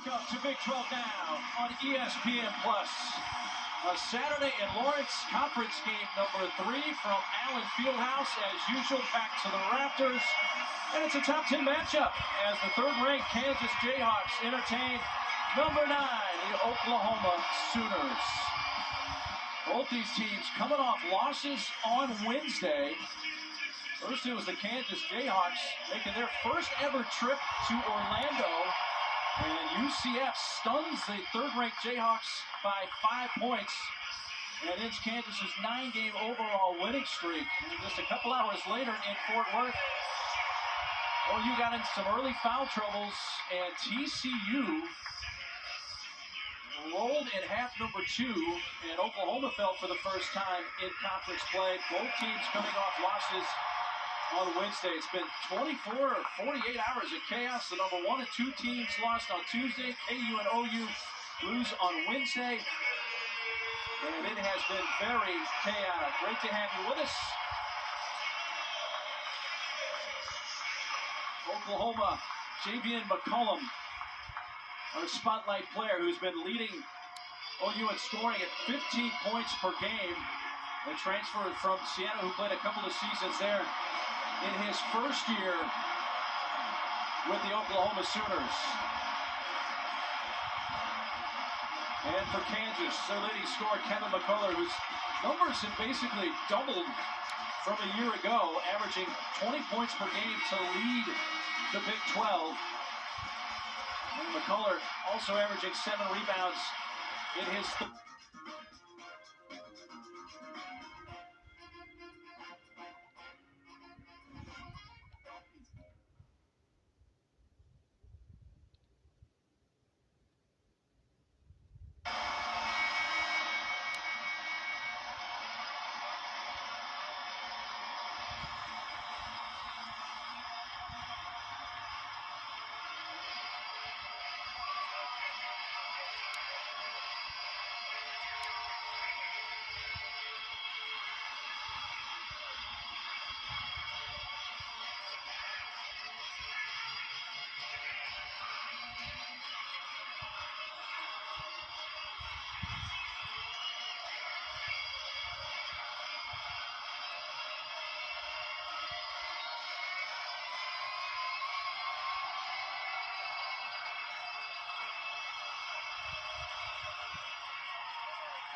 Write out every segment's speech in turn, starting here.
Welcome to Big 12 Now on ESPN Plus. A Saturday in Lawrence conference game number 3 from Allen Fieldhouse. As usual, back to the Raptors. And it's a top 10 matchup as the third-ranked Kansas Jayhawks entertain number 9, the Oklahoma Sooners. Both these teams coming off losses on Wednesday. First, it was the Kansas Jayhawks making their first ever trip to Orlando. And UCF stuns the third-ranked Jayhawks by 5 points and ends Kansas's 9-game overall winning streak. And just a couple hours later in Fort Worth, OU got into some early foul troubles, and TCU rolled in half number 2, and Oklahoma fell for the first time in conference play. Both teams coming off losses on Wednesday. It's been 24 or 48 hours of chaos. The number 1 and 2 teams lost on Tuesday. KU and OU lose on Wednesday. And it has been very chaotic. Great to have you with us. Oklahoma, Javian McCollum, our spotlight player who's been leading OU in scoring at 15 points per game. They transferred from Siena, who played a couple of seasons there in his first year with the Oklahoma Sooners. And for Kansas, their leading scorer, Kevin McCullough, whose numbers have basically doubled from a year ago, averaging 20 points per game to lead the Big 12. And McCullough also averaging 7 rebounds in his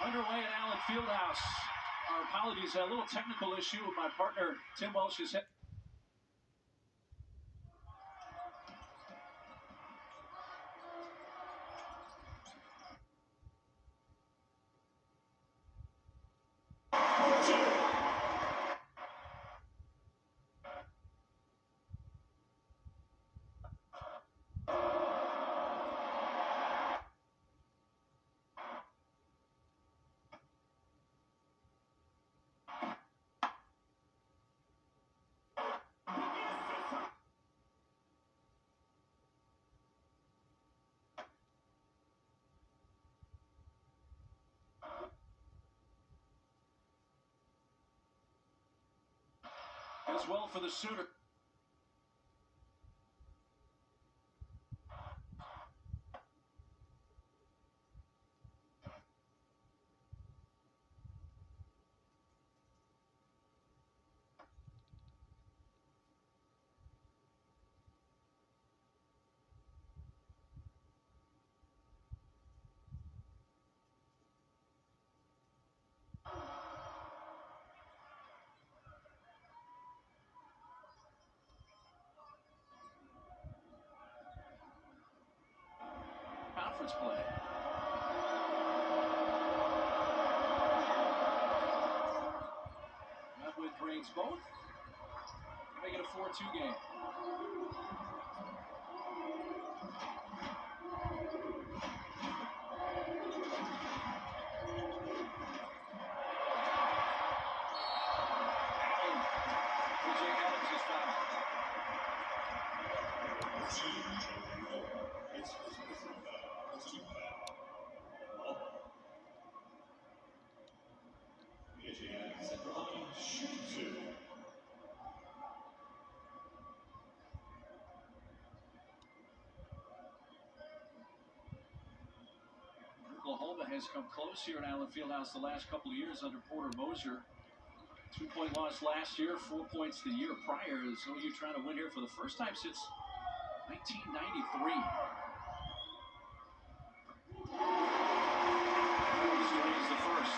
underway at Allen Fieldhouse. Our apologies, a little technical issue with my partner, Tim Welsh's head. As well for the Sooners. Conference play. Medwood brings both. Make it a 4-2 game. Oklahoma has come close here at Allen Fieldhouse the last couple of years under Porter Moser. 2-point loss last year, 4 points the year prior. As OU trying to win here for the first time since 1993. Strains the first.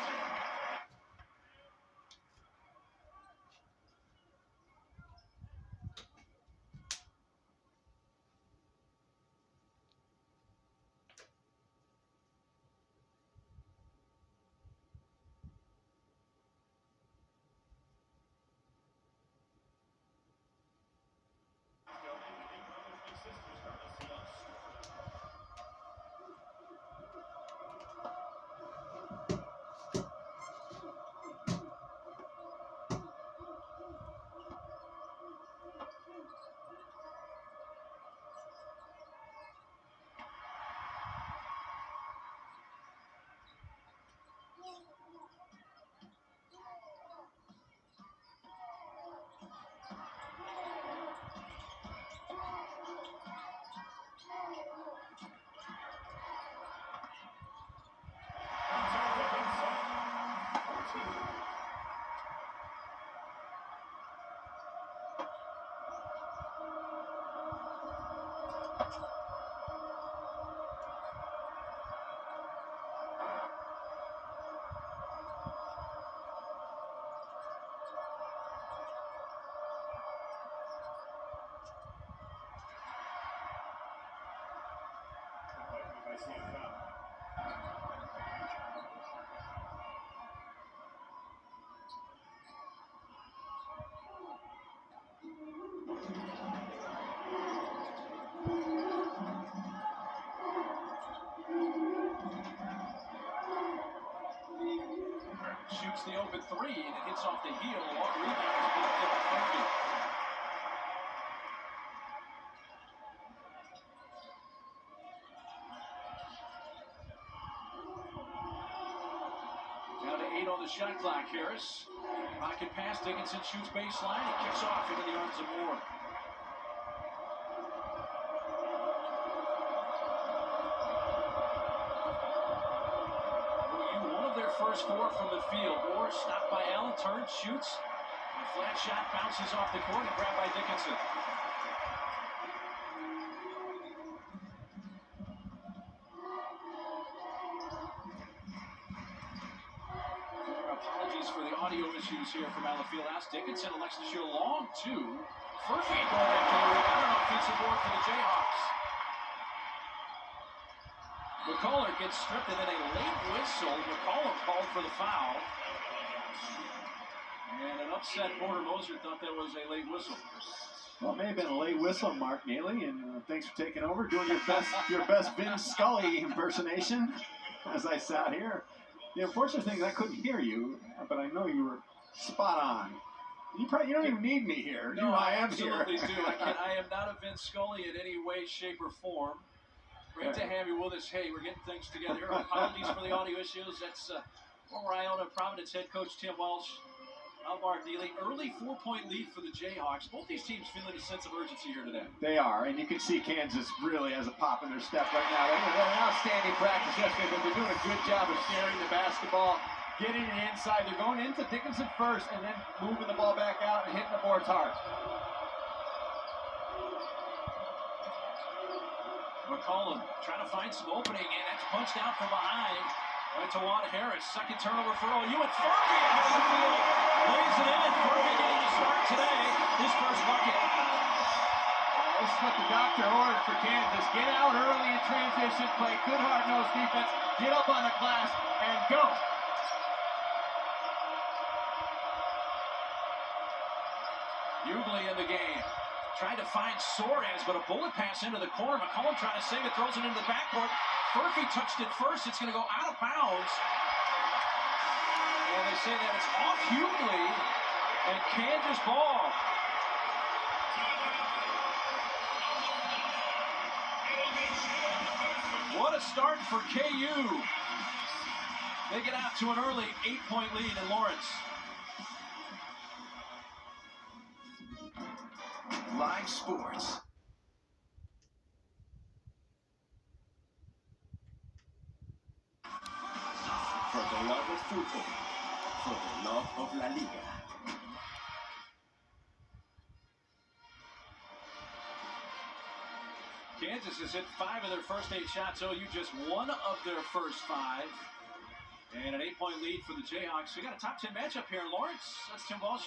Shoots the open three, and it hits off the heel. Long rebound is blocked by Murphy. Down to 8 on the shot clock. Harris, rocket pass. Dickinson shoots baseline. He kicks off into the arms of Moore. First 4 from the field. Moore stopped by Allen, turns, shoots. A flat shot bounces off the court and grabbed by Dickinson. Apologies for the audio issues here from Allen Fieldhouse. Dickinson elects to shoot a long 2. Furphy going after the rebound on offensive board for the Jayhawks. McCullough gets stripped and then a late whistle. McCullough called for the foul. And an upset Porter Moser thought that was a late whistle. Well, it may have been a late whistle, Mark Neely, and thanks for taking over, doing your best Vin Scully impersonation as I sat here. The unfortunate thing is I couldn't hear you, but I know you were spot on. You don't even need me here. No, I am absolutely here. do. I am not a Vin Scully in any way, shape, or form. Great to have you with us. Hey, we're getting things together here. Apologies for the audio issues. That's former Iona Providence head coach Tim Walsh. I'm Mark Neely. Early 4-point lead for the Jayhawks. Both these teams feeling a sense of urgency here today. They are, and you can see Kansas really has a pop in their step right now. They had an outstanding practice yesterday, but they're doing a good job of sharing the basketball, getting it inside. They're going into Dickinson first and then moving the ball back out and hitting the boards hard. McCollum trying to find some opening, and that's punched out from behind. Right to Juan Harris. Second turnover for OU, and Furphy out of the field lays it in. Furphy getting the start today. His first bucket. This is what the doctor ordered for Kansas. Get out early in transition, play good hard-nosed defense, get up on the glass, and go. Hughley in the game. Tried to find Soares, but a bullet pass into the corner. McCollum trying to save it, throws it into the backcourt. Furphy touched it first. It's going to go out of bounds. And they say that it's off Hughley and Kansas ball. What a start for KU. They get out to an early 8-point lead in Lawrence. Live sports. love of football, for the love of La Liga. Kansas has hit 5 of their first 8 shots. OU just 1 of their first 5. And an 8-point lead for the Jayhawks. We got a top 10 matchup here in Lawrence. That's Tim Walsh.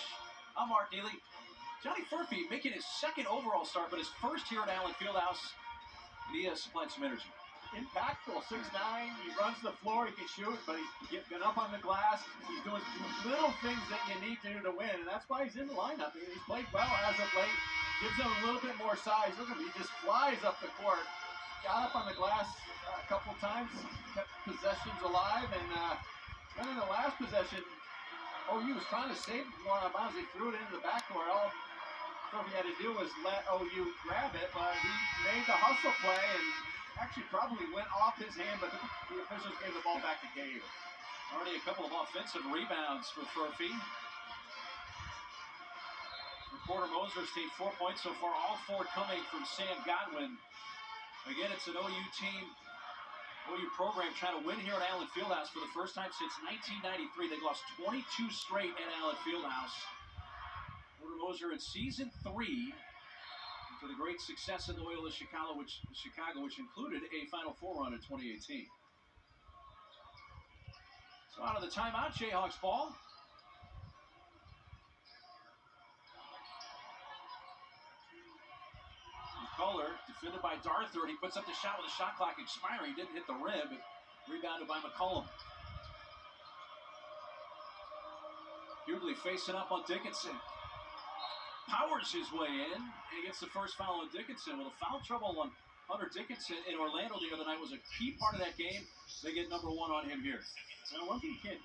I'm Mark Neely. Johnny Furphy making his second overall start, but his first here at Allen Fieldhouse. And he has supplied some energy. Impactful, 6'9", he runs the floor, he can shoot, but he's getting up on the glass. He's doing little things that you need to do to win, and that's why he's in the lineup. He's played well as of late, gives him a little bit more size. Look at him, he just flies up the court. Got up on the glass a couple times, kept possessions alive, and then in the last possession, OU was trying to save one out of bounds. He threw it into the backcourt. All he had to do was let OU grab it, but he made the hustle play and actually probably went off his hand, but the officials gave the ball back to KU. Already a couple of offensive rebounds for Furphy. Porter Moser's team 4 points so far, all 4 coming from Sam Godwin. Again, it's an OU team, OU program trying to win here at Allen Fieldhouse for the first time since 1993. They've lost 22 straight at Allen Fieldhouse. Porter Moser in season 3 for the great success in the Loyola Chicago, which included a Final Four run in 2018. So out of the timeout, Jayhawks ball. McCullough defended by Darthur, and he puts up the shot with the shot clock expiring. Didn't hit the rim, but rebounded by McCollum. Hughley facing up on Dickinson. Powers his way in and gets the first foul on Dickinson. Well, the foul trouble on Hunter Dickinson in Orlando the other night was a key part of that game. They get number 1 on him here. Now, one thing you can't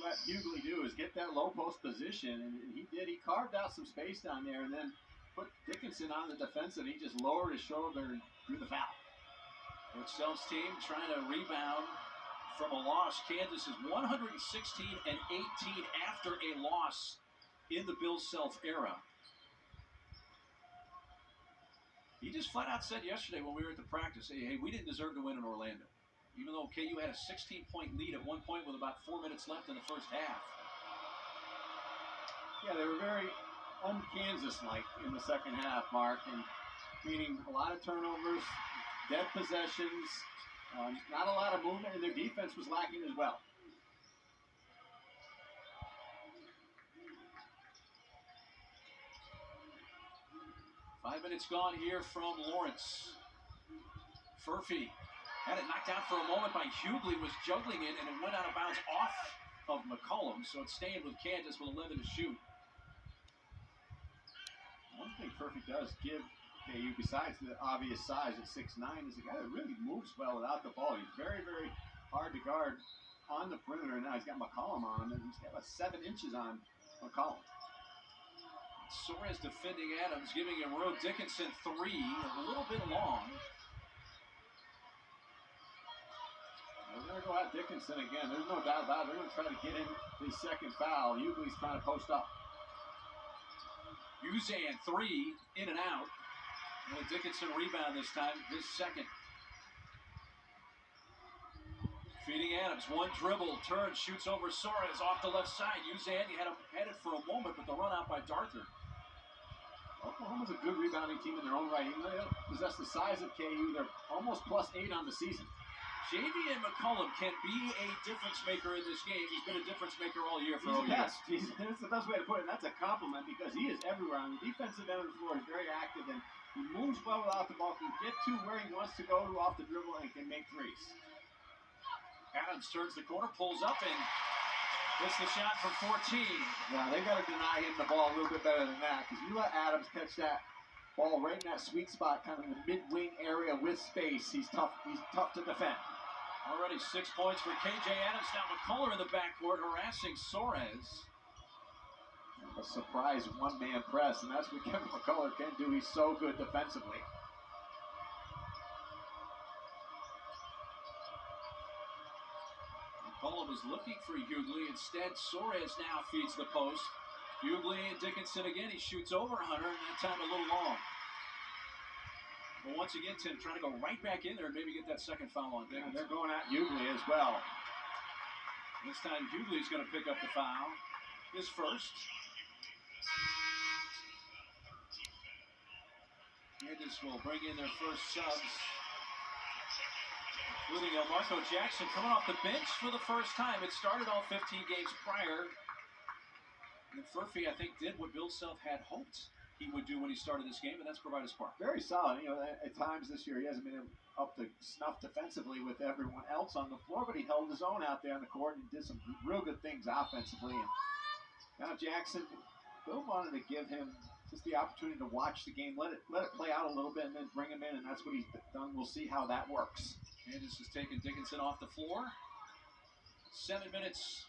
let Hughley do is get that low post position, and he did. He carved out some space down there and then put Dickinson on the defensive. He just lowered his shoulder and drew the foul. Coach Self's team trying to rebound from a loss. Kansas is 116 and 18 after a loss in the Bill Self era. He just flat out said yesterday when we were at the practice, hey, we didn't deserve to win in Orlando. Even though KU had a 16-point lead at one point with about 4 minutes left in the first half. Yeah, they were very un-Kansas-like in the second half, Mark, and meaning a lot of turnovers, dead possessions, not a lot of movement, and their defense was lacking as well. Five minutes gone here from Lawrence. Furphy had it knocked out for a moment by Hughley, was juggling it, and it went out of bounds off of McCollum, so it's staying with Kansas with 11 to shoot. One thing Furphy does give KU, besides the obvious size at 6'9", is a guy that really moves well without the ball. He's very, very hard to guard on the perimeter. Now he's got McCollum on him, and he's got about 7 inches on McCollum. Soares defending Adams, giving him room. Dickinson 3, a little bit long. They're going to go at Dickinson again. There's no doubt about it. They're going to try to get him his second foul. Hughley's trying to post up. Uzan 3, in and out. And a Dickinson rebound this time, his second. Feeding Adams, one dribble, turns, shoots over Soares off the left side. Uzan, he had him headed for a moment, but the run out by Darthur. Oklahoma's a good rebounding team in their own right. Even though they don't possess the size of KU, they're almost +8 on the season. Javian McCollum can be a difference maker in this game. He's been a difference maker all year for OU. That's the best way to put it. And that's a compliment because he is everywhere. On the defensive end of the floor, he's very active, and he moves well without the ball, can get to where he wants to go to off the dribble, and can make threes. Adams turns the corner, pulls up, and hits the shot from 14. Yeah, they got to deny him the ball a little bit better than that, because you let Adams catch that ball right in that sweet spot, kind of in the mid-wing area with space. He's tough to defend. Already 6 points for KJ Adams. Now McCullough in the backcourt harassing Soares. A surprise one-man press, and that's what Kevin McCullough can do. He's so good defensively. McCullough was looking for Hughley. Instead, Soares now feeds the post. Hughley and Dickinson again. He shoots over Hunter, and that time a little long. But once again, Tim trying to go right back in there and maybe get that second foul on Dickinson. And they're going at Hughley as well. This time Hughley's going to pick up the foul. His first. Kansas will bring in their first subs, including Marco Jackson coming off the bench for the first time. It started all 15 games prior. And Furphy, I think, did what Bill Self had hoped he would do when he started this game, and that's provide a spark. Very solid. You know, at times this year he hasn't been up to snuff defensively with everyone else on the floor, but he held his own out there on the court and did some real good things offensively. And now Jackson, Bill wanted to give him just the opportunity to watch the game, let it play out a little bit, and then bring him in, and that's what he's done. We'll see how that works. Kansas has taken Dickinson off the floor. 7 minutes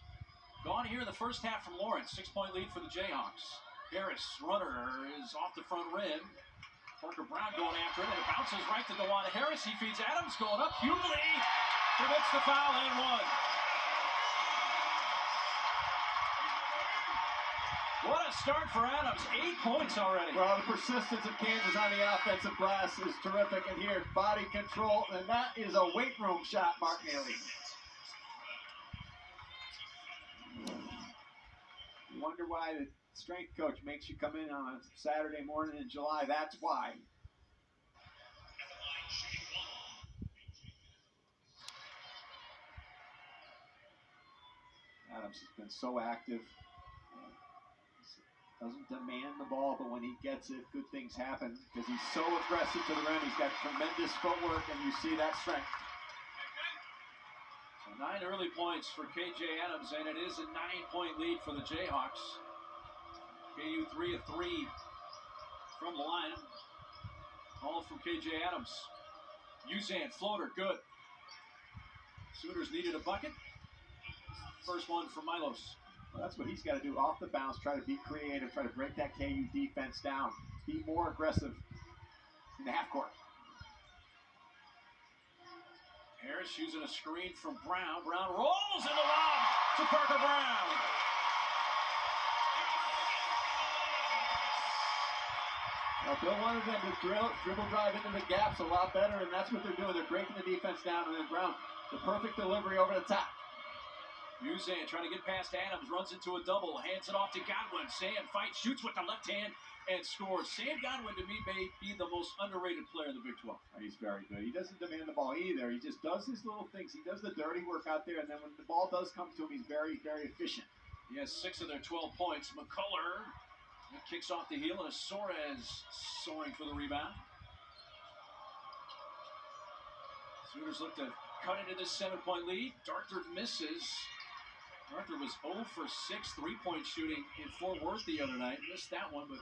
gone here in the first half from Lawrence. 6-point lead for the Jayhawks. Harris, runner, is off the front rim. Parker Brown going after it, and it bounces right to DeJuan Harris. He feeds Adams, going up. Hughley commits the foul and one. What a start for Adams. 8 points already. Well, the persistence of Kansas on the offensive glass is terrific. And here, body control, and that is a weight room shot, Mark Neely. You wonder why the strength coach makes you come in on a Saturday morning in July. That's why. Adams has been so active. Doesn't demand the ball, but when he gets it, good things happen because he's so aggressive to the rim. He's got tremendous footwork, and you see that strength. So 9 early points for KJ Adams, and it is a 9-point lead for the Jayhawks. KU 3 of 3 from the line. All from KJ Adams. Uzan, floater, good. Sooners needed a bucket. First one for Milos. Well, that's what he's got to do off the bounce, try to be creative, try to break that KU defense down, be more aggressive in the half court. Harris using a screen from Brown. Brown rolls in the lob to Parker Brown. Well, Bill wanted them to dribble drive into the gaps a lot better, and that's what they're doing. They're breaking the defense down, and then Brown, the perfect delivery over the top. Uzan trying to get past Adams, runs into a double, hands it off to Godwin. Sam fights, shoots with the left hand, and scores. Sam Godwin, to me, may be the most underrated player in the Big 12. He's very good. He doesn't demand the ball either. He just does his little things. He does the dirty work out there, and then when the ball does come to him, he's very, very efficient. He has 6 of their 12 points. McCullough kicks off the heel, and Suarez soaring for the rebound. Sooners look to cut into this 7-point lead. Dartford misses. Arthur was 0 for 6 3-point shooting in Fort Worth the other night. Missed that one, but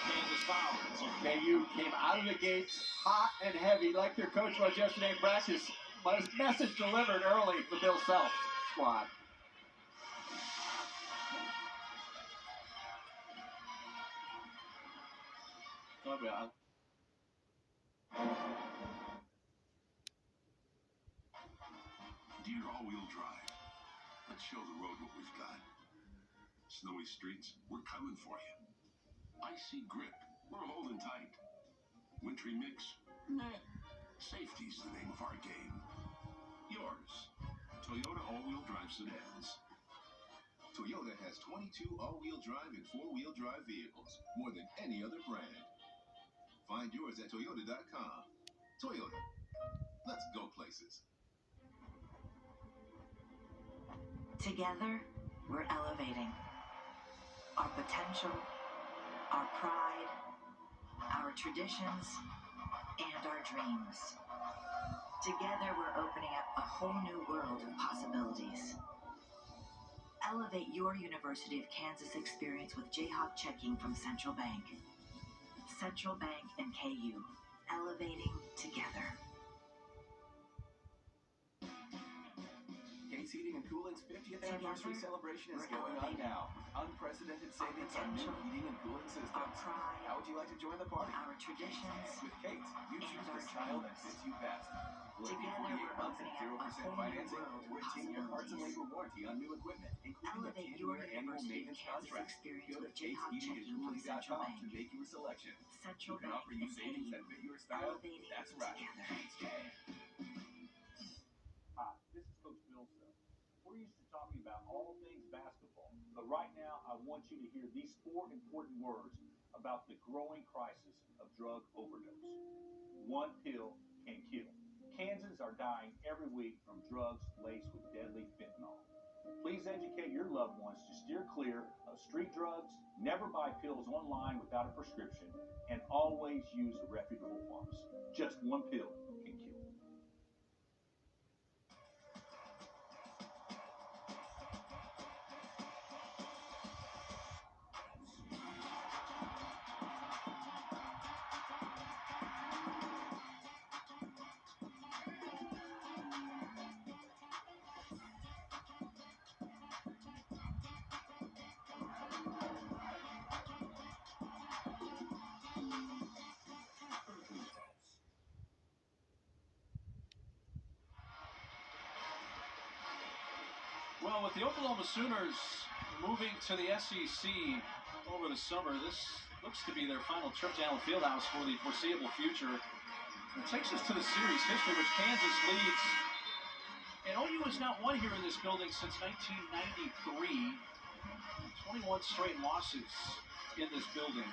Kansas foul. KU came out of the gates hot and heavy like their coach was yesterday in practice. But his message delivered early for Bill Self's squad. Dear all-wheel drive, let's show the road what we've got. Snowy streets, we're coming for you. Icy grip, we're holding tight. Wintry mix, nah. Safety's the name of our game. Yours, Toyota all-wheel drive sedans. Toyota has 22 all-wheel drive and 4-wheel drive vehicles, more than any other brand. Find yours at Toyota.com. Toyota, let's go places. Together, we're elevating our potential, our pride, our traditions, and our dreams. Together, we're opening up a whole new world of possibilities. Elevate your University of Kansas experience with Jayhawk checking from Central Bank. Central Bank and KU, elevating together. Case Heating and Cooling's 50th anniversary celebration is going on now. Unprecedented savings on new heating and cooling systems. Pride, How would you like to join the party? our traditions, With Kate, you and choose our the style that dreams. fits you best. Will it be Together, 48 we're months opening and up a 0% whole new financing? world of Or a 10-year parts and possibilities. labor warranty on new equipment, including a Elevate your 10-year annual University of maintenance Kansas contract. experience Go to with Jayhawk checking from Central CaseHeatingandCooling.com Bank. to make your selection. Central We can Bank offer you and savings KU, that fit your style. elevating That's right. together. Hi, this is Coach Bill Self. right now, I want you to hear these 4 important words about the growing crisis of drug overdose. One pill can kill. Kansans are dying every week from drugs laced with deadly fentanyl. Please educate your loved ones to steer clear of street drugs, never buy pills online without a prescription, and always use a reputable pharmacy. Just one pill can kill. Well, with the Oklahoma Sooners moving to the SEC over the summer, this looks to be their final trip to Allen Fieldhouse for the foreseeable future. It takes us to the series history, which Kansas leads. And OU has not won here in this building since 1993. 21 straight losses in this building.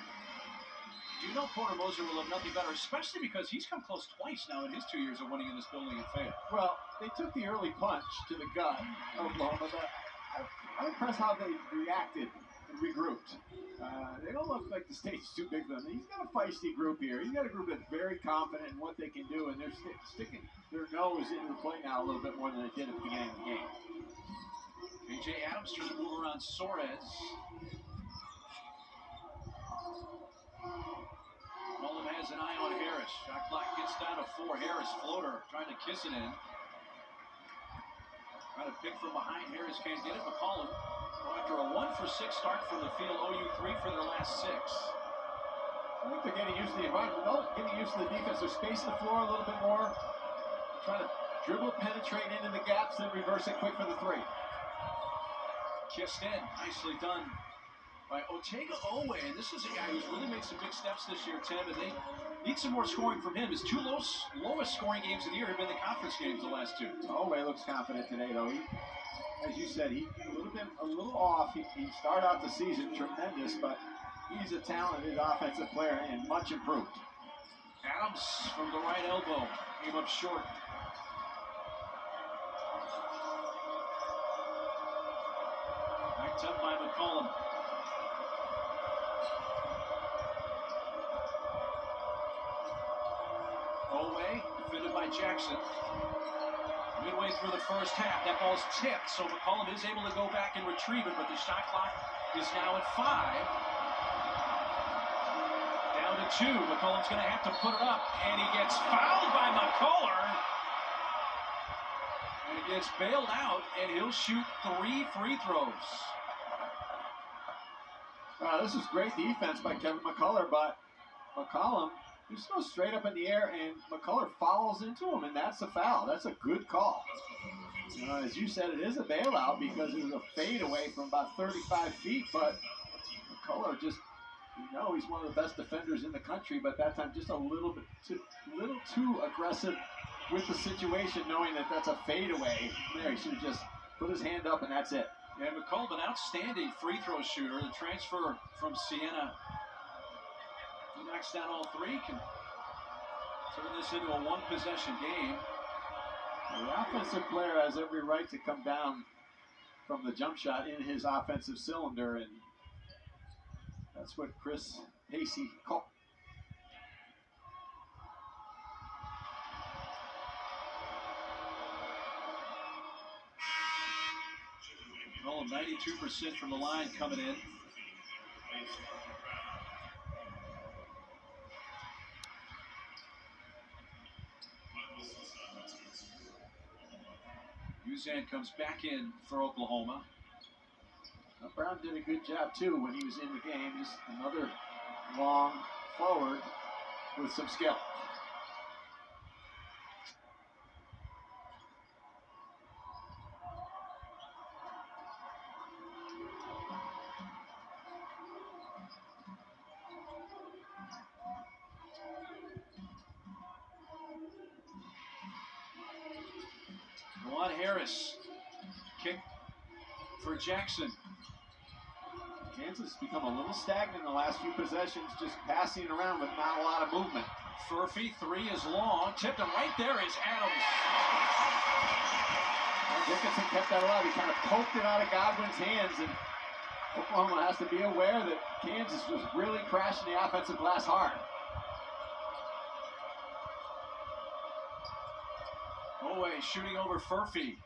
Do you know Porter Moser will have nothing better, especially because he's come close twice now in his 2 years of winning in this building and failed. Well, they took the early punch to the gut, Oklahoma, but I'm impressed how they reacted and regrouped. They don't look like the stage's too big for them. He's got a feisty group here. He's got a group that's very confident in what they can do, and they're sticking their nose into the play now a little bit more than they did at the beginning of the game. A.J. Adams trying to move around Suarez. Mullen has an eye on Harris. Shot clock gets down to 4. Harris floater trying to kiss it in. Trying to pick from behind. Harris can't get it. McCollum, after a 1-for-6 start from the field, OU 3 for their last 6. I think they're getting used to the environment. They're getting used to the defense. They're spacing the floor a little bit more. Trying to dribble, penetrate into the gaps, then reverse it quick for the 3. Kissed in. Nicely done by Otega Owe. And this is a guy who's really made some big steps this year, Tim, and they need some more scoring from him. His 2 lowest scoring games of the year have been the conference games the last 2. Owe looks confident today, though. He, as you said, he a little off. He started out the season tremendous, but he's a talented offensive player and much improved. Adams from the right elbow came up short. Backed up by McCollum. Owe, defended by Jackson. Midway through the first half, that ball's tipped, so McCollum is able to go back and retrieve it, but the shot clock is now at 5. Down to 2. McCollum's going to have to put it up, and he gets fouled by McCullough. And he gets bailed out, and he'll shoot 3 free throws. This is great defense by Kevin McCullough, but McCollum just goes straight up in the air, and McCullough follows into him, and that's a foul. That's a good call. As you said, it is a bailout because it was a fadeaway from about 35 feet, but McCullough just, he's one of the best defenders in the country, but that time just a little too aggressive with the situation, knowing that that's a fadeaway. There, he should have just put his hand up, and that's it. Yeah, McCollum, an outstanding free throw shooter. The transfer from Siena. He knocks down all 3, can turn this into a 1-possession game. The offensive player has every right to come down from the jump shot in his offensive cylinder, and that's what Chris Hasty called. Well, 92% from the line coming in. Uzan comes back in for Oklahoma. Brown did a good job too when he was in the game. Just another long forward with some skill. Juwan Harris, kick for Jackson. Kansas has become a little stagnant in the last few possessions, just passing around with not a lot of movement. Furphy, three is long. Tipped, and right there is Adams. Well, Dickinson kept that alive. He kind of poked it out of Godwin's hands, and Oklahoma has to be aware that Kansas was really crashing the offensive glass hard. Oweh shooting over Furphy.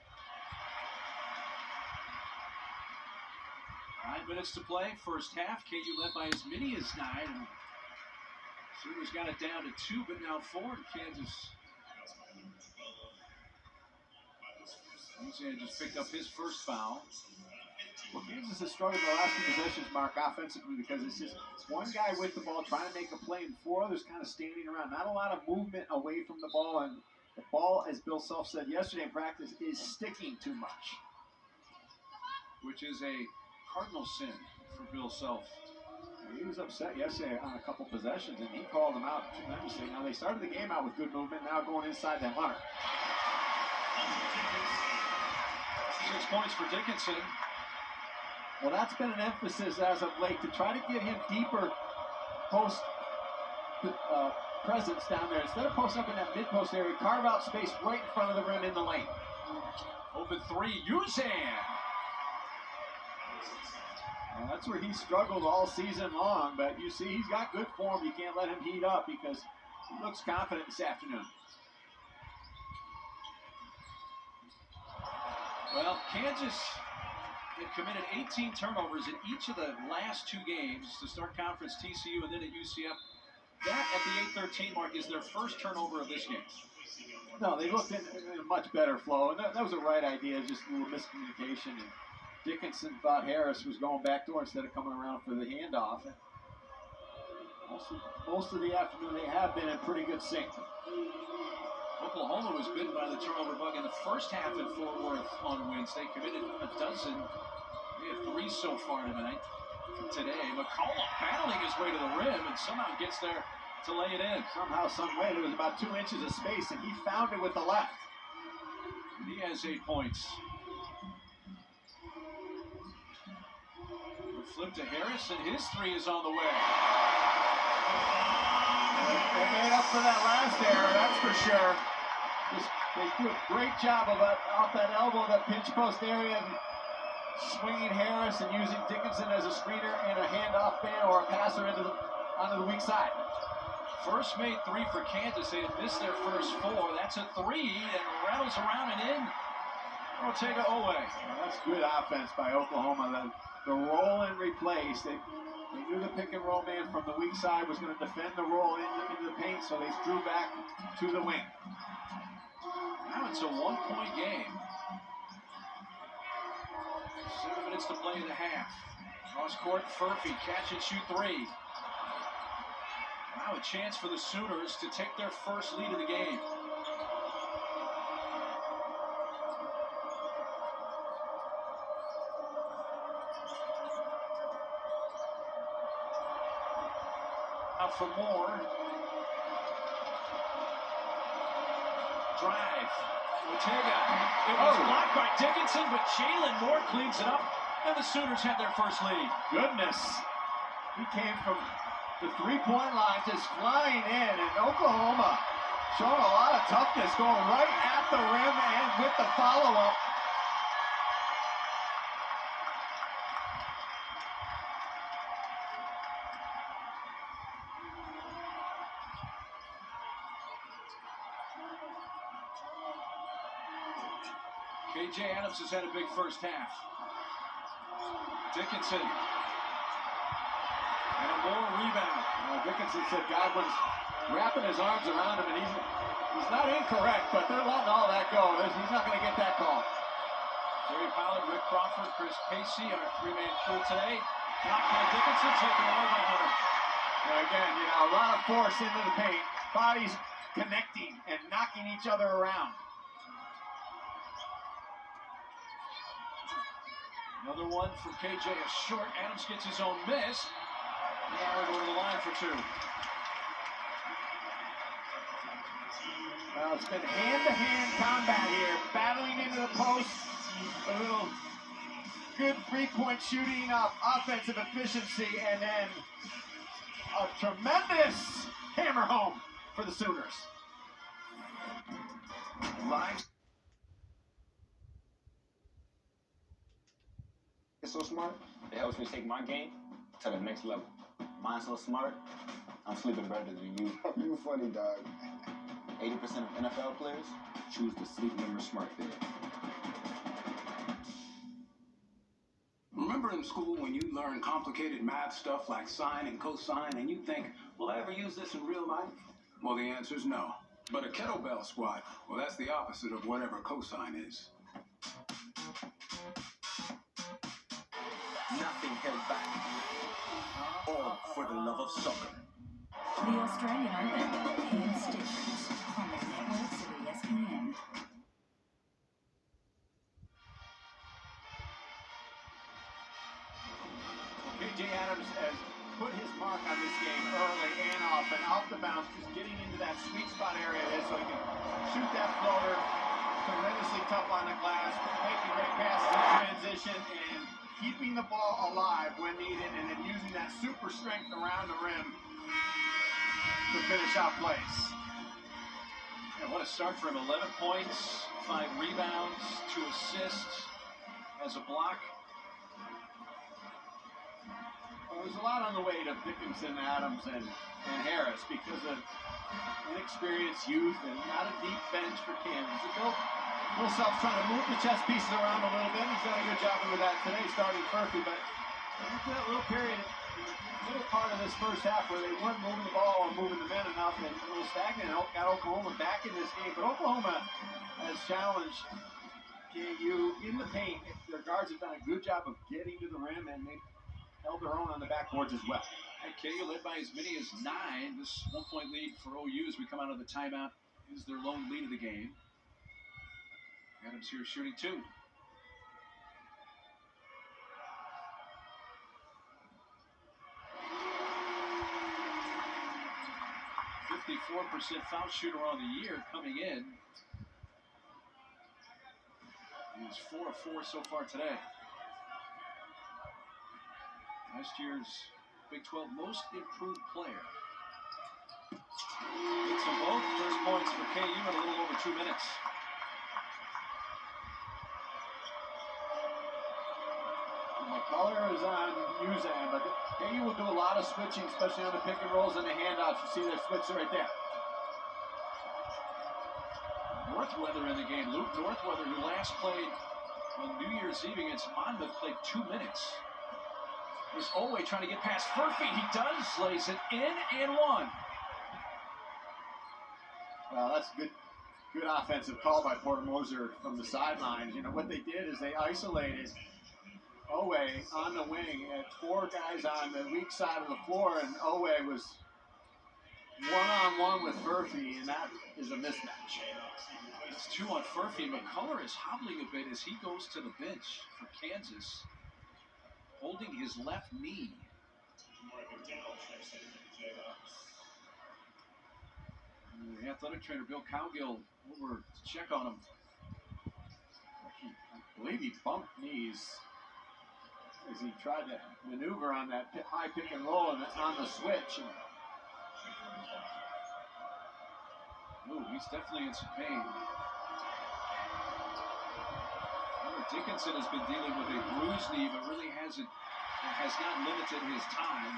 9 minutes to play, first half. KU led by as many as 9. And Sooners got it down to 2, but now 4. And Kansas. Musean just picked up his first foul. Well, Kansas has struggled the last few possessions, Mark, offensively, because it's one guy with the ball trying to make a play and 4 others kind of standing around. Not a lot of movement away from the ball, and the ball, as Bill Self said yesterday in practice, is sticking too much. Which is a cardinal sin for Bill Self. He was upset yesterday on a couple possessions, and he called them out tremendously. Now, they started the game out with good movement, now going inside the Hunter. 6 points for Dickinson. Well, that's been an emphasis as of late to try to get him deeper post presence down there. Instead of posting up in that mid-post area, carve out space right in front of the rim in the lane. Open three, Musean. Well, that's where he struggled all season long, but you see he's got good form. You can't let him heat up because he looks confident this afternoon. Well, Kansas had committed 18 turnovers in each of the last 2 games to start conference, TCU and then at UCF. That at the 8:13 mark is their first turnover of this game. No, they looked in a much better flow, and that was the right idea, just a little miscommunication. And Dickinson thought Harris was going backdoor instead of coming around for the handoff. Most of the afternoon, they have been in pretty good sync. Oklahoma was bitten by the turnover bug in the first half at Fort Worth on Wednesday. Committed a dozen. They have 3 so far tonight. Today, McCollum battling his way to the rim and somehow gets there to lay it in. Somehow, some way, there was about 2 inches of space, and he found it with the left. And he has 8 points. The flip to Harris, and his 3 is on the way. They made up for that last error, that's for sure. They do a great job of off that elbow, that pinch post area, and swinging Harris and using Dickinson as a screener and a handoff man or a passer onto the weak side. First made 3 for Kansas. They had missed their first 4. That's a 3 and rattles around and in. Ortega Oweh. Well, that's good offense by Oklahoma. The roll and replace. They knew the pick and roll man from the weak side was going to defend the roll into the paint, so they threw back to the wing. Now it's a 1-point game. 7 minutes to play in the half. Cross court, Furphy, catch and shoot 3. Now a chance for the Sooners to take their first lead of the game. Out for more. Drive. Ortega. It was blocked by Dickinson, but Jalen Moore cleans it up, and the Sooners have their first lead. Goodness. He came from the 3-point line, just flying in, and Oklahoma showing a lot of toughness, going right at the rim and with the follow-up. KJ Adams has had a big first half. Dickinson. And a Moore rebound. Dickinson said Godwin's wrapping his arms around him, and he's not incorrect, but they're letting all that go. He's not going to get that call. Jerry Pollard, Rick Crawford, Chris Casey, our 3-man crew today. Blocked by Dickinson, taken away by Hunter. And again, a lot of force into the paint. Bodies connecting and knocking each other around. Another one from KJ, a short. Adams gets his own miss. Now we're going to the line for 2. Well, it's been hand-to-hand combat here, battling into the post. A little good three-point shooting, offensive efficiency, and then a tremendous hammer home for the Sooners. Live. It's so smart, it helps me take my game to the next level. Mine's so smart, I'm sleeping better than you. You funny, dog. 80% of NFL players choose the Sleep Number Smart Bed. Remember in school when you learned complicated math stuff like sine and cosine, and you think, will I ever use this in real life? Well, the answer is no. But a kettlebell squat, well, that's the opposite of whatever cosine is. Nothing held back. All for the love of soccer. The Australian Open hits different on the networks of ESPN. KJ Adams has put his mark on this game early and often, off the bounce, just getting into that sweet spot area so he can shoot that floater. Tremendously tough on the glass, making great passes in transition, and keeping the ball alive when needed, and then using that super strength around the rim to finish out plays. And what a start for him. 11 points, 5 rebounds, 2 assists, has a block. Well, there's a lot on the way to Dickinson, Adams, and Harris because of inexperienced youth and not a deep bench for Kansas. Bill Self's trying to move the chess pieces around a little bit. He's done a good job with that today, starting Furphy, but that little period, little part of this first half where they weren't moving the ball or moving the men enough and a little stagnant, got Oklahoma back in this game. But Oklahoma has challenged KU in the paint. Their guards have done a good job of getting to the rim, and they held their own on the backboards as well. And KU led by as many as 9. This 1-point lead for OU as we come out of the timeout is their lone lead of the game. Adams here shooting 2. 54% foul shooter on the year coming in. He's 4 of 4 so far today. Last year's Big 12 most improved player. Gets them both. First points for KU in a little over 2 minutes. McCullough is on Uzan, but KU will do a lot of switching, especially on the pick and rolls and the handouts. You see their switch right there. Northweather in the game. Luke Northweather, who last played on New Year's Eve against Monmouth, played 2 minutes. Is Owe trying to get past Furphy. He does, lays it in and 1. Well, that's a good offensive call by Porter Moser from the sidelines. You know, what they did is they isolated Owe on the wing. Had 4 guys on the weak side of the floor, and Owe was one-on-one with Furphy, and that is a mismatch. It's 2 on Furphy. McCullough is hobbling a bit as he goes to the bench for Kansas, holding his left knee. The athletic trainer Bill Cowgill over to check on him. I believe he bumped knees as he tried to maneuver on that high pick and roll and on the switch. Ooh, he's definitely in some pain. Dickinson has been dealing with a bruised knee, but really has not limited his time.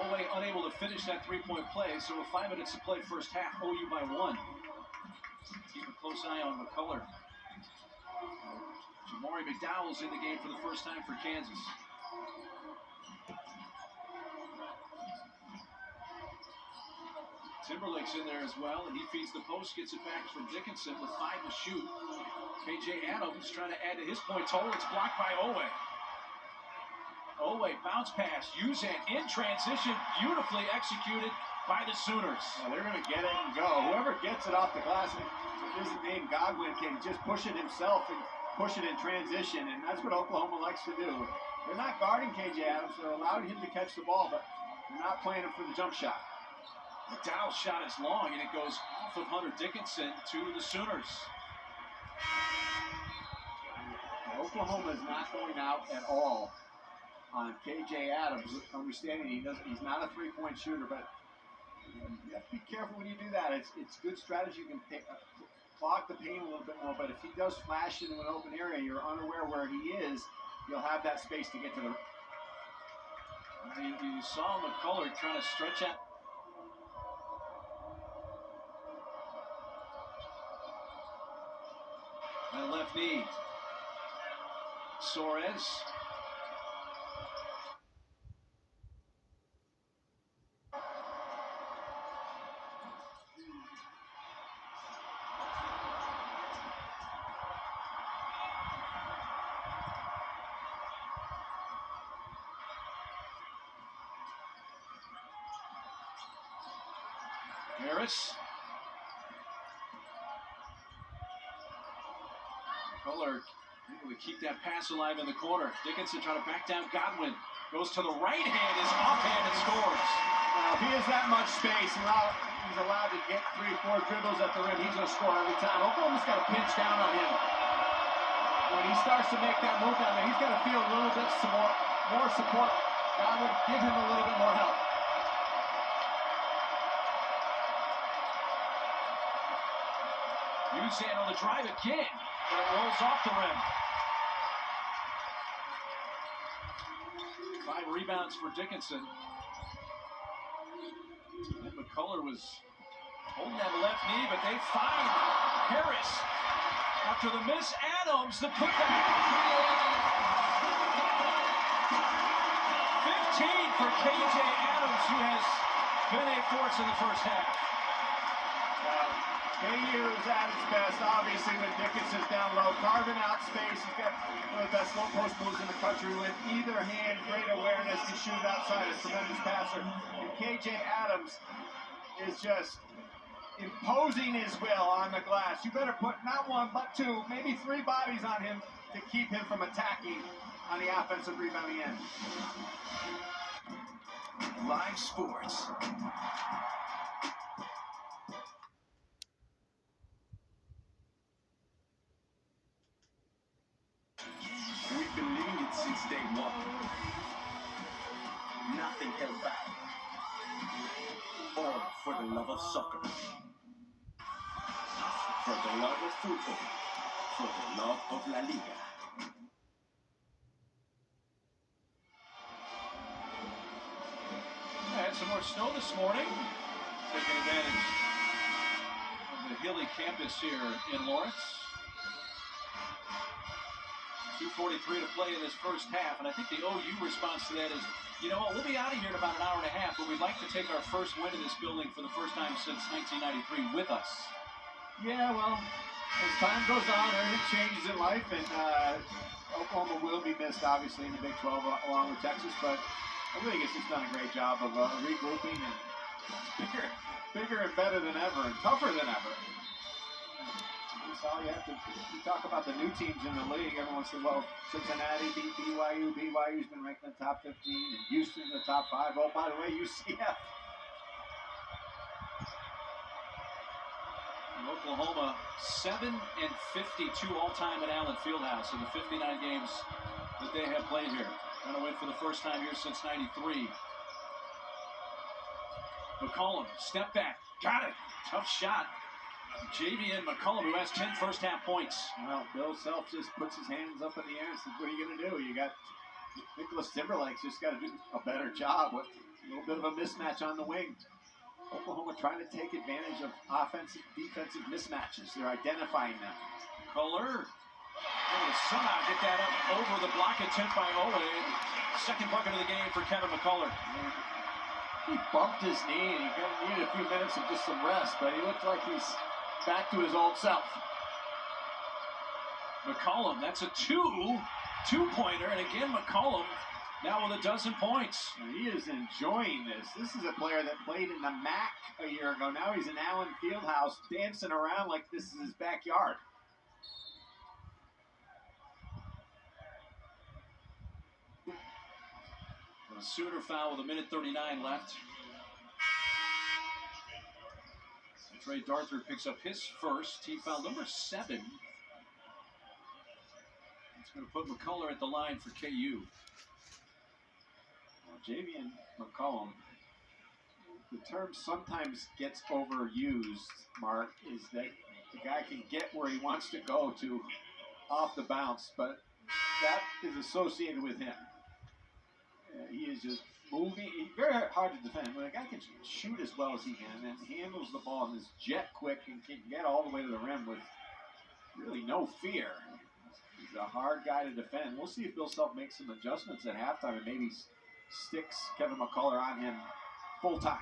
Owe unable to finish that 3-point play, so with 5 minutes to play first half, OU by 1. Keep a close eye on McCullough. Jamari McDowell's in the game for the first time for Kansas. Timberlake's in there as well, and he feeds the post, gets it back from Dickinson with 5 to shoot. KJ Adams trying to add to his point total. It's blocked by Owe. Owe bounce pass. Uzan in transition. Beautifully executed by the Sooners. Well, they're going to get it and go. Whoever gets it off the glass, if isn't named Godwin, can just push it himself and push it in transition, and that's what Oklahoma likes to do. They're not guarding KJ Adams. They're allowing him to catch the ball, but they're not playing him for the jump shot. McDowell's shot is long, and it goes off of Hunter Dickinson to the Sooners. Oklahoma is not going out at all on KJ Adams, understanding he's not a three-point shooter, but you have to be careful when you do that. It's good strategy. You can clog the paint a little bit more, but if he does flash into an open area, you're unaware where he is, you'll have that space to get to the... You saw McCullough trying to stretch out. And left knee. Suarez. Harris. Color able to keep that pass alive in the corner. Dickinson trying to back down Godwin. Goes to the right hand, is offhand and scores. Now, if he has that much space, he's allowed to get 3-4 dribbles at the rim, he's going to score every time. Oklahoma's got to pinch down on him. When he starts to make that move down there, he's got to feel a little bit more support. Godwin, give him a little bit more help. Usain on the drive again, but it rolls off the rim. 5 rebounds for Dickinson. And McCullough was holding that left knee, but they find Harris. After the miss, Adams, the putback. 15 for KJ Adams, who has been a force in the first half. KU is at its best, obviously, when Dickinson's down low, carving out space. He's got one of the best low post moves in the country with either hand, great awareness, can shoot outside, a tremendous passer. And KJ Adams is just imposing his will on the glass. You better put not 1, but 2, maybe 3 bodies on him to keep him from attacking on the offensive rebounding end. Live sports. We've been living it since day one. Nothing held back. All for the love of soccer. For the love of football. For the love of La Liga. Had some more snow this morning. Taking advantage of the hilly campus here in Lawrence. 2:43 to play in this first half, and I think the OU response to that is, you know what, we'll be out of here in about an hour and a half, but we'd like to take our first win in this building for the first time since 1993 with us. Yeah, well, as time goes on, everything changes in life, and Oklahoma will be missed, obviously, in the Big 12 along with Texas, but I really think it's just done a great job of regrouping, and it's bigger and better than ever, and tougher than ever. That's all you have to. You talk about the new teams in the league. Everyone says, well, Cincinnati beat BYU. BYU's been ranked in the top 15, and Houston in the top 5. Oh, by the way, UCF. Oklahoma 7-52 all-time at Allen Fieldhouse in the 59 games that they have played here. Going to win for the first time here since '93. McCollum, step back, got it. Tough shot. Javian McCollum, who has 10 first-half points. Well, Bill Self just puts his hands up in the air and says, what are you going to do? You got Nicholas Timberlake's just got to do a better job with a little bit of a mismatch on the wing. Oklahoma trying to take advantage of offensive, defensive mismatches. They're identifying them. Kohler able to somehow get that up over the block attempt by Owen. Second bucket of the game for Kevin McCullough. He bumped his knee and he needed a few minutes of just some rest, but he looked like he's back to his old self. McCollum, that's a two-pointer, and again McCollum now with 12 points. And he is enjoying this. This is a player that played in the MAC a year ago. Now he's in Allen Fieldhouse dancing around like this is his backyard. A Sooner foul with 1:39 left. Trey Darther picks up his first team foul, number 7. Going to put McCullough at the line for KU. Well, Javian McCollum, the term sometimes gets overused, Mark, is that the guy can get where he wants to go to off the bounce, but that is associated with him. He is just moving. He's very hard to defend. When a guy can shoot as well as he can and handles the ball and is jet quick and can get all the way to the rim with really no fear, he's a hard guy to defend. We'll see if Bill Self makes some adjustments at halftime and maybe sticks Kevin McCullough on him full time.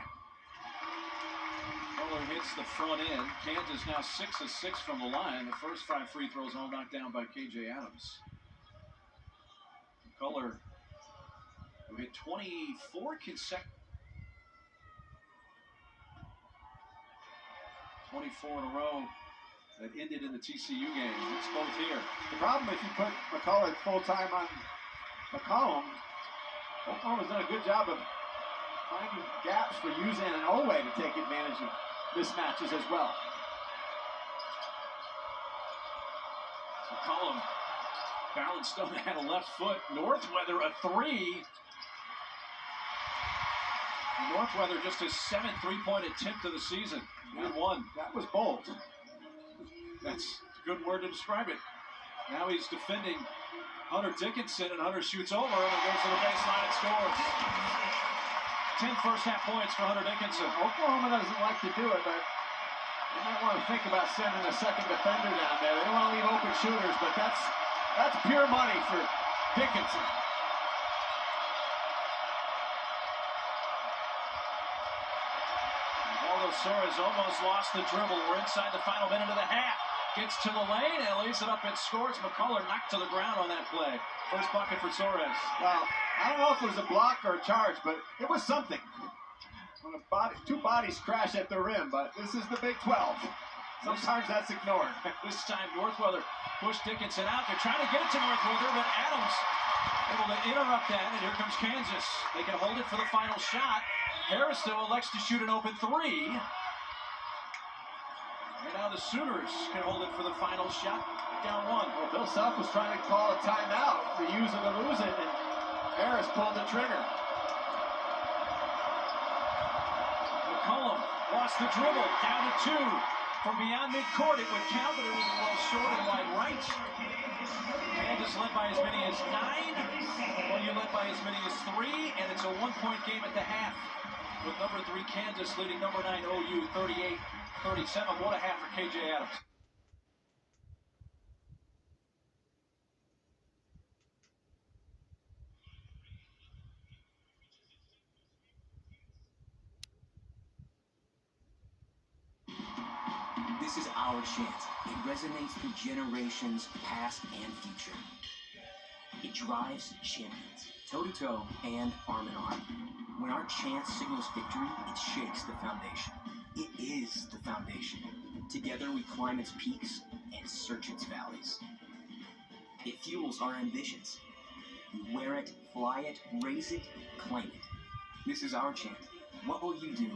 McCullough hits the front end. Kansas now 6 of 6 from the line. The first 5 free throws all knocked down by KJ Adams. McCullough, who hit 24 consecutive. 24 in a row that ended in the TCU game. It's both here. The problem if you put McCullough full time on McCollum, Oklahoma's done a good job of finding gaps for Uzan and Owe to take advantage of mismatches as well. McCollum balanced on that left foot. Northweather a 3. Northweather just his 7th three-point attempt of the season. Good one. That was bold. That's a good word to describe it. Now he's defending Hunter Dickinson, and Hunter shoots over him and goes to the baseline and scores. 10 first-half points for Hunter Dickinson. Oklahoma doesn't like to do it, but they might want to think about sending a second defender down there. They don't want to leave open shooters, but that's pure money for Dickinson. Although Soares almost lost the dribble. We're inside the final minute of the half. Gets to the lane and leaves it up and scores. McCullough knocked to the ground on that play. First bucket for Soares. Well, I don't know if it was a block or a charge, but it was something. When two bodies crash at the rim, but this is the Big 12. Sometimes that's ignored. This time Northweather pushed Dickinson out. They're trying to get it to Northweather, but Adams able to interrupt that, and here comes Kansas. They can hold it for the final shot. Harris, though, elects to shoot an open 3. And now the Sooners can hold it for the final shot. Down 1. Well, Bill Self was trying to call a timeout for use it or lose it, and Harris pulled the trigger. McCullough lost the dribble. Down to 2. From beyond midcourt, it would count, but it was well short and wide right. Kansas led by as many as 9. OU led by as many as 3, and it's a 1-point game at the half. With number 3 Kansas leading number 9 OU 38-37. What a half for KJ Adams. This is our chant. It resonates through generations, past and future. It drives champions, toe-to-toe and arm-in-arm. When our chant signals victory, it shakes the foundation. It is the foundation. Together we climb its peaks and search its valleys. It fuels our ambitions. We wear it, fly it, raise it, claim it. This is our chant. What will you do?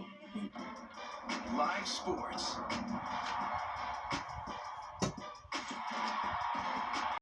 Live sports.